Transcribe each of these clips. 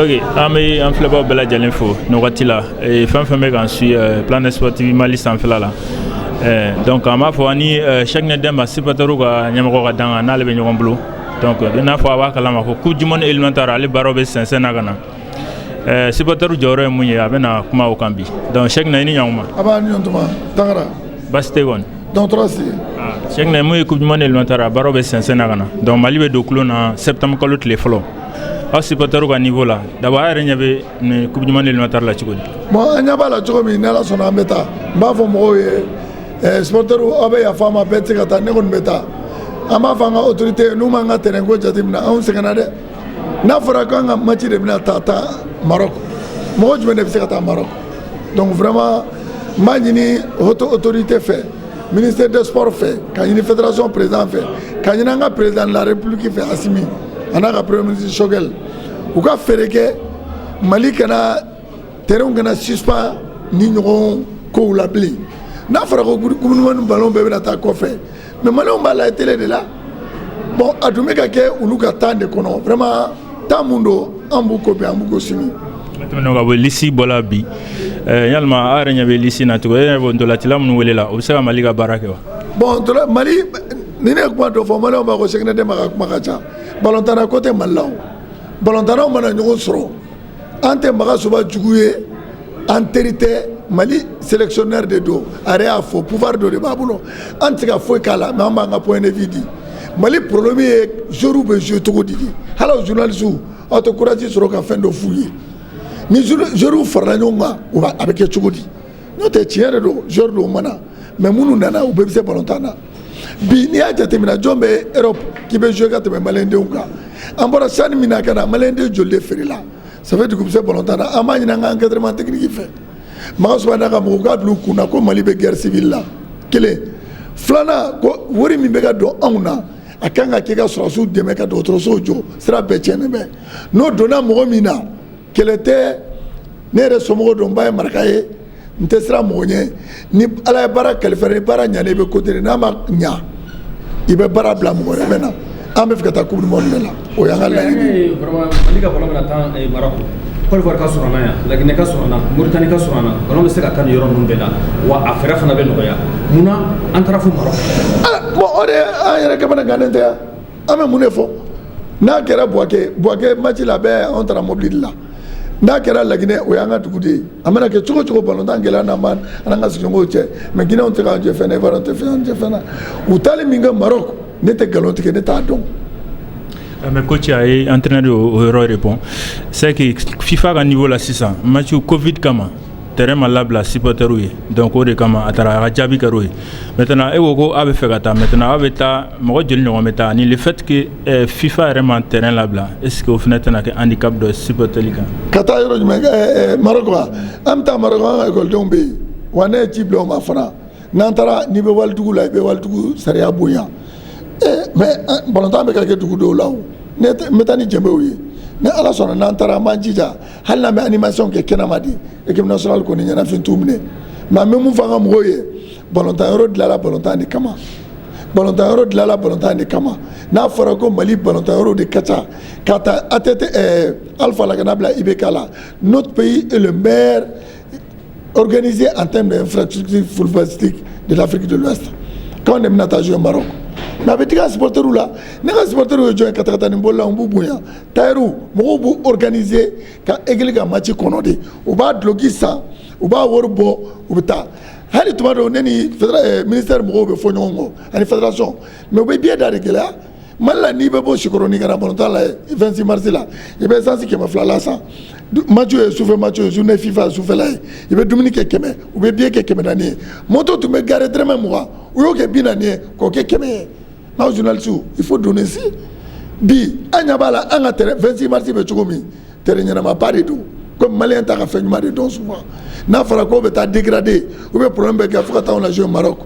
Ok, an filɛbaw bɛɛ lajɛlen fo nin wagati la fɛn fɛn bɛ k'an suit Planet Sportif Mali sanfɛla la donc an b'a fɔ ani Cheikh Demba supporteru ka ɲɛmɔgɔ ka dan kan n'ale bɛ ɲɔgɔn bolo donc i n'a fɔ a b'a kalama ko Coupe du Monde éliminatoire ale baaraw bɛ sɛnsɛn na ka na supporteru jɔyɔrɔ ye mun ye a bɛna kuma o kan bi donc Cheikh i ni ɲankuma a b'a ni ɲɔntuma Tangara basi tɛ kɔni donc tɔrɔsi Cheikh mun ye Coupe du Monde éliminatoire a baaraw bɛ sɛnsɛn na ka na donc Mali bɛ don kulo na septembre kalo tile fɔlɔ aw supporteru ka niveau la d'abord a yɛrɛ ɲɛ bɛ nin Coupe du Monde éliminatoire la cogo di bon an ɲɛ b'a la cogo min n'Ala sɔnna an bɛ taa n b'a fɔ mɔgɔw ye supporteru aw bɛ yafa ma bɛɛ tɛ se ka taa ne kɔni bɛ taa an b'a fɔ an ka autorité n'u m'an ka terrain ko jateminɛ anw sɛgɛnna dɛ n'a fɔra k'an ka match de bɛna taa Maroc mɔgɔ jumɛn de bɛ se ka taa Maroc donc vraiment n b'a ɲini autorité fɛ ministère des sports fɛ ka ɲini fédération président fɛ ka ɲini an ka président de la république fɛ Assimi a n'a ka premier ministre Choguel u ka fɛɛrɛ kɛ Mali kana terrain kana suspend ni ɲɔgɔn kow la bilen n'a fɔra ko gouvernement ballon bɛɛ bɛna taa kɔfɛ mais Maliens b'a lajɛ télé de la bon a tun bɛ ka kɛ olu ka temps de kɔnɔ vraiment temps mun don an b'u copier an b'u ko simi maintenant ka bɔ lisi bɔla bi yalima a yɛrɛ ɲɛ bɛ lisi na cogo e yɛrɛ bɔ ntolatila minnu welela o bɛ se ka Mali ka baara kɛ wa bon Mali ni ne ye kuma dɔ fɔ Maliens b'a ko Cheikh Demba ka kuma ka ca balontanna ko tɛ Mali la o balontannaw mana ɲɔgɔn sɔrɔ an tɛ maga soba jugu ye an teri tɛ Mali sélectionneur de don a yɛrɛ y'a fɔ pouvoir dɔ de b'a bolo an tɛ se ka foyi k'a la mais an b'an ka point de vue di Mali problème ye joueurs bɛ jouer cogo di hali o journalistes aw tɛ courage sɔrɔ ka fɛn dɔ f'u ye ni joueurs farala ɲɔgɔn kan a bɛ kɛ cogo di n'o tɛ tiɲɛ yɛrɛ don joueur dɔw mana mais minnu nana u bɛɛ bɛ se balontan na bi n'i y'a jateminɛ jɔn bɛ Europe k'i bɛ jouer ka tɛmɛ Maliens denw kan an bɔra CHAN min na ka na Maliens den joli de feerela ça fait que u bɛ se balontan na an b'a ɲini an ka encadrement technique fɛ maga soba n'a ka mɔgɔw k'a bila u kun na ko Mali bɛ guerre civile la kelen filanan ko wari min bɛ ka don anw na a kan ka kɛ ka sɔrɔsiw dɛmɛ ka dɔgɔtɔrɔsow jɔ sira bɛɛ tiɲɛnen bɛ n'o donna mɔgɔ min na kɛlɛ tɛ ne yɛrɛ somɔgɔ don n ba ye maraka ye n tɛ siran mɔgɔ ɲɛ ni Ala ye baara kalifa ni baara ɲana i bɛ côté de n'a ma ɲa i bɛ baara bila mɔgɔ wɛrɛ bɛ na an bɛ fɛ ka taa Coupe du Monde de la o y'an ka laɲini. Mali ka ballon bɛna taa Maroc Côte d'Ivoire ka sɔrɔ an na yan Laginɛ ka sɔrɔ an na Mauritanie ka sɔrɔ an na ballon bɛ se ka taa nin yɔrɔ ninnu bɛɛ la wa a fɛɛrɛ fana bɛ nɔgɔya munna an taara fo Maroc. bon o de an yɛrɛ kamana gannen tɛ yan an bɛ mun de fɔ n'a kɛra Buwake match la bɛɛ anw taara mobili de la n'a kɛra Laginɛ o y'an ka dugu de ye a mana kɛ cogo cogo balontan gɛlɛya n'an an ka sigiɲɔgɔnw cɛ mais Guinéens tɛ k'an jɛ fɛn na Ivoiriens tɛ k'an jɛ fɛn na u taali min kɛ Maroc ne tɛ nkalon tigɛ ne t'a dɔn. mais coach a ye entraîneur o yɔrɔ répond c'est que FIFA ka niveau la sisan match Covid kama terrain ma labila supporteru ye donc o de kama a taara a ka jaabi kɛra o ye maintenant e ko ko a bɛ fɛ ka taa maintenant a bɛ taa mɔgɔ joli ɲɔgɔn bɛ taa ni le fait que FIFA yɛrɛ ma terrain labila est ce que o fana tɛna kɛ handicap dɔ ye supporteri kan. ka taa yɔrɔ jumɛn Maroc wa an bɛ taa Maroc an ka ekɔlidenw bɛ yen wa ne ye ci bila o ma fana n'an taara n'i bɛ walitigiw la i bɛ walitigiw sariya bonya mais balontan bɛ ka kɛ dugu dɔw la o ne n bɛ taa ni jɛnbɛw ye ni Ala sɔnna n'an taara an b'an jija hali n'an bɛ animation kɛ kɛnɛma de équipe nationale kɔni ɲɛnafin t'u minɛ mais an bɛ mun fɔ an ka mɔgɔw ye balontan yɔrɔ dilanna balontan de kama balontan yɔrɔ dilanna balontan de kama n'a fɔra ko Mali balontan yɔrɔ de ka ca ka taa ATT Alpha la ka n'a bila IBK la notre pays est le meilleur organisé en termes d'infrastructure footballistique de l'Afrique de l'Ouest quand on est bɛna taa jouer au Maroc mais a bɛ digi a supporteru la ne ka supporteru ye jɔn ye katakatani bolila n b'u bonya tailleur mɔgɔw b'u organiser ka egili ka match kɔnɔ de u b'a duloki san u b'a wari bɔ u bɛ taa hali tuma dɔw ne ni ministère mɔgɔw bɛ fɔ ɲɔgɔn kɔ ani fédération mais u bɛ billet da de gɛlɛya Mali la n'i bɛ bɔ Sikɔrɔni ka na balontan la 26 mars la i bɛ essence 200 la san match ye sufɛ match ye journée FIFA sufɛla ye i bɛ dumuni kɛ 100 u bɛ billet kɛ 400 ye moto tun bɛ garé dɔrɔmɛ 20 u y'o kɛ 40 ye k'o kɛ 100 ye n'aw journalistes il faut donner si bi an ɲɛ b'a la an ka terrain 26 mars bɛ cogo min terrain ɲɛnamaba de don comme Malien ta ka fɛn ɲuman de dɔn souvent n'a fɔra k'o bɛ taa dégradé ou bien problème bɛ kɛ fo ka taa anw lajɛ Maroc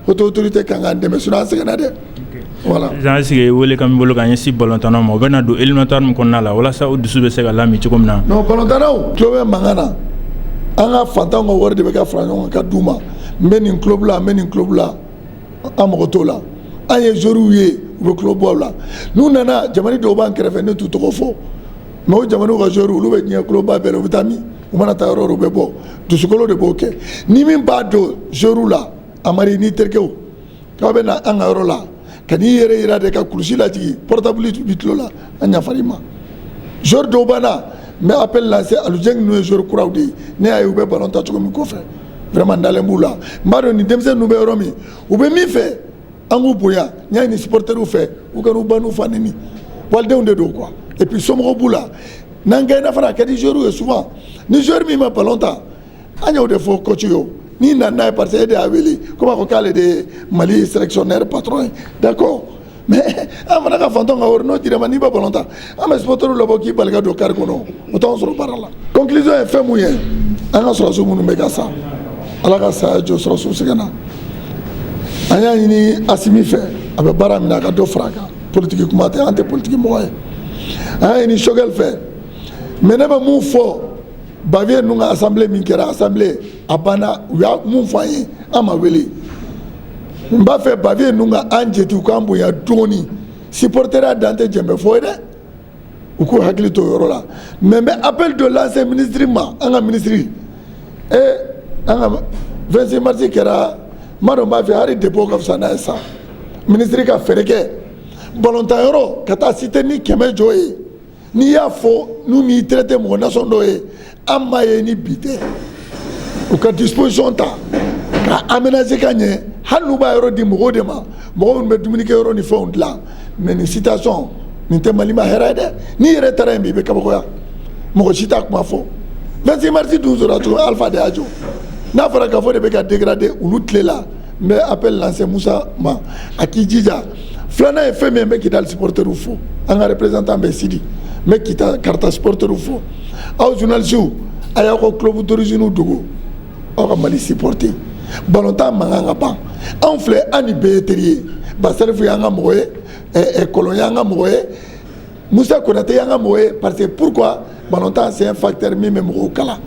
autorité kan k'an dɛmɛ sinon an sɛgɛnna dɛ. voilà est-ce que wele kan bolo ka ɲɛsin balontannaw ma o bɛna don éliminatoire min kɔnɔna la walasa o dusu bɛ se ka lami cogo min na. non balontannaw tulo bɛ mankan na an ka fantanw ka wari de bɛ ka fara ɲɔgɔn kan ka d'u ma n bɛ nin club la n bɛ nin club la an mago t'o la an ye joueurs ye u bɛ club bɔ la n'u nana jamana dɔw b'an kɛrɛfɛ ne t'u tɔgɔ fɔ mais o jamana ka joueur olu bɛ diɲɛ kuloba bɛɛ la u bɛ taa min u mana taa yɔrɔ o bɛ bɔ dusukolo de b'o kɛ ni min b'a dɔn joueur la amari ni terikɛw k'a bɛ na an ka yɔrɔ la ka n'i yɛrɛ yira de ka kulusi lajigi portable bi tulo la an yafari ma joueur dɔw b'a na mais appel lancé Alujeng n'u ye joueur kuraw de ye ne y'a ye u bɛ ballon ta cogo min kɔfɛ vraiment dalen b'u la n b'a dɔn ni denmisɛnnin ninnu bɛ yɔrɔ min u bɛ min fɛ an k'u bonya n y'a ɲini supporteriw fɛ u ka n'u ba n'u fa neni walidenw de don quoi et puis somɔgɔw b'u la n'an gagné fana a ka di joueur ye souvent ni joueur min ma ballon ta an y'o de fɔ coach ye o n'i nana n'a ye parce que e de y'a wele komi a ko k'ale de ye Mali sélectionneur patron ye d'accord mais an fana ka fantanw ka wari n'o dira ma n'i bɛ ballon ta an bɛ supporteriw labɔ k'i bali ka don carré kɔnɔ o t'anw sɔrɔ baara la conclusion ye fɛn mun ye an ka sɔrɔsiw minnu bɛ ka sa ala ka saya jɔ sɔrɔsiw sɛgɛnna an y'a ɲini Asimi fɛ a bɛ baara min na a ka dɔ fara a kan politique kuma tɛ an tɛ politique mɔgɔ ye an y'a ɲini Choguel fɛ mais ne bɛ mun fɔ Bavier ninnu ka assemblée min kɛra assemblée a banna u y'a mun fɔ an ye an ma wele n b'a fɛ Bavier ninnu ka an jate u k'an bonya dɔɔni supporterat dan tɛ jɛnbɛ fɔ ye dɛ u k'u hakili to o yɔrɔ la mais n bɛ appel de lancer ministre ma an ka ministre an ka 26 mars kɛra n b'a dɔn n b'a fɛ hali dépôt ka fisa n'a ye sa ministre ka fɛɛrɛ kɛ ballontan ka taa cité ni 100 jɔ ye n'i y'a fɔ n'u m'i traité mɔgɔ nation dɔ ye an m'a ye ni bi tɛ u ka disposition ta ka aménager ka ɲɛ hali n'u b'a yɔrɔ di mɔgɔw de ma mɔgɔw minnu bɛ dumunikɛyɔrɔ ni fɛnw dilan mais nin situation nin tɛ Mali ma hɛrɛ ye dɛ n'i yɛrɛ taara yen bi i bɛ kabakoya mɔgɔ si t'a kuma fɔ 26 mars dun sɔrɔ cogo Alpha de y'a jɔ n'a fɔra k'a fɔ de bɛ ka dégrader olu tile la n bɛ appel lancer Musa ma a k'i jija filanan ye fɛn min ye n bɛ Kidali supporteriw fo an ka représentant bɛ Sidi n bɛ Kita Karta supporteriw fo aw journalistes a y'aw ka club d'origine dogo aw ka Mali supporter ballontan mankan ka ban anw filɛ an ni bɛɛ ye teri ye Basalifu y'an ka mɔgɔ ye Kolon y'an ka mɔgɔ ye Musa Konate y'an ka mɔgɔ ye parce que pourquoi ballontan c'est un facteur min bɛ mɔgɔw kala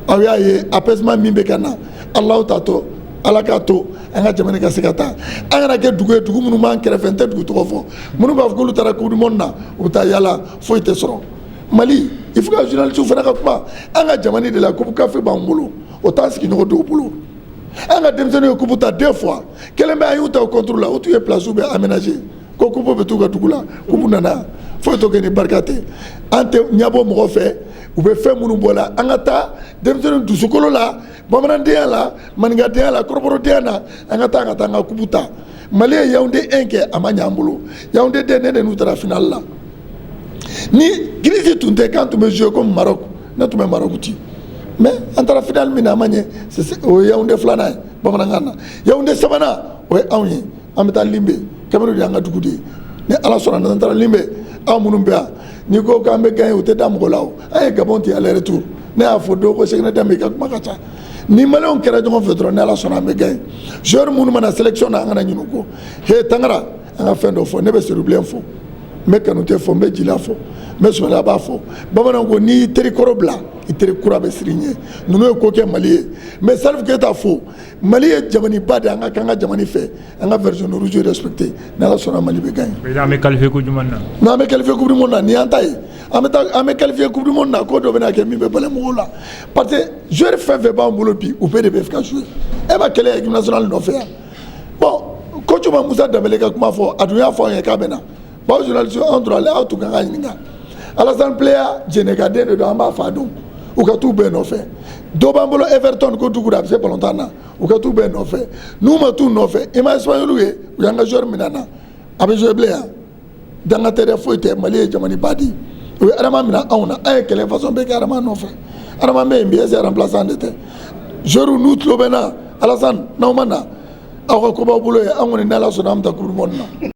aw y'a ye apaisement min bɛ ka na Alahu t'a to Ala k'a to an ka jamana ka se ka taa an kana kɛ dugu ye dugu minnu b'an kɛrɛfɛ n tɛ dugu tɔgɔ fɔ minnu b'a fɔ k'olu taara coupe du monde na u bɛ taa yala foyi tɛ sɔrɔ Mali il faut que journalistes fana ka kuma an ka jamana de la coupe CAF b'an bolo o t'an sigiɲɔgɔn dɔw bolo an ka denmisɛnninw ye coupe ta 2 fois kelen bɛ an y'u ta o contre la o tun ye places bɛ aménager ko coupe bɛ t'u ka dugu la coupe nana foyi t'o kɛ ni barika tɛ an tɛ ɲɛbɔ mɔgɔ fɛ u bɛ fɛn minnu bɔ la an ka taa denmisɛnninw dusukolo la bamanandenya la maninkadenya la kɔrɔbɔrɔdenya na an ka taa an ka coupe ta Mali ye Yaoundé 1 kɛ a ma ɲɛ an bolo Yaoundé 2 ne de n'u taara finale la ni crise tun tɛ k'an tun bɛ jouer comme Maroc ne tun bɛ Maroc ci mais an taara finale min na a ma ɲɛ o ye Yaoundé 2nan ye bamanankan na Yaoundé 3nan o ye anw ye an bɛ taa Limbe Cameroun de y'an ka dugu de ye ni Ala sɔnna n'an taara Limbe aw minnu bɛ yan n'i ko k'an bɛ gagner o tɛ da mɔgɔ la o an ye Gabon ten aller retour ne y'a fɔ dɔw ko Seginɛ Danbɛ i ka kuma ka ca ni maliyɛnw kɛra ɲɔgɔn fɛ dɔrɔn ni Ala sɔnna an bɛ gagner joueur minnu mana sélection na an kana ɲinɛ o kɔ he Tangara an ka fɛn dɔ fɔ ne bɛ Serubilen fɔ n bɛ Kanute fɔ n bɛ Jila fɔ n bɛ Sumala b'a fɔ bamananw ko n'i y'i teri kɔrɔ bila i teri kura bɛ siri ɲɛ ninnu ye ko kɛ Mali ye mais Salif Keita fo Mali ye jamaniba de an ka k'an ka jamana fɛ an ka version rouge respecté ni Ala sɔnna Mali bɛ gagner. Président an bɛ qualifié coupe du monde na. n'an bɛ qualifié coupe du monde na nin y'an ta ye an bɛ qualifié coupe du monde na ko dɔ bɛ na kɛ min bɛ bala mɔgɔw la parce que joueur fɛn fɛn b'an bolo bi u bɛɛ de bɛ fɛ ka jouer e ma kɛlɛ équipe nationale nɔfɛ yan bon coach ma Musa Dembele ka kuma fɔ a dun y'a fɔ an ye k'a bɛ na bawo journaliste anw dɔrɔn aw tun kan ka ɲininka Alassane Player Jɛnɛkaden de don an b'a fa dɔn u ka t'u bɛɛ nɔfɛ dɔ b'an bolo Everton ko dugu a bɛ se ballontan na u ka t'u bɛɛ nɔfɛ n'u ma t'u nɔfɛ i ma Espagnol ye u y'an ka joueur minɛ na a bɛ jouer bilen yan danga tɛ dɛ foyi tɛ Mali ye jamaniba di u ye adama minɛ anw na an ye kɛlɛ façon bɛɛ kɛ adama nɔfɛ adama bɛ yen bi ɛsɛ remplaçant de tɛ joueur n'u tulo bɛ na Alassane n'aw ma na aw ka ko b'aw bolo ye an kɔni n'Ala sɔnna an bɛ taa coupe du monde na.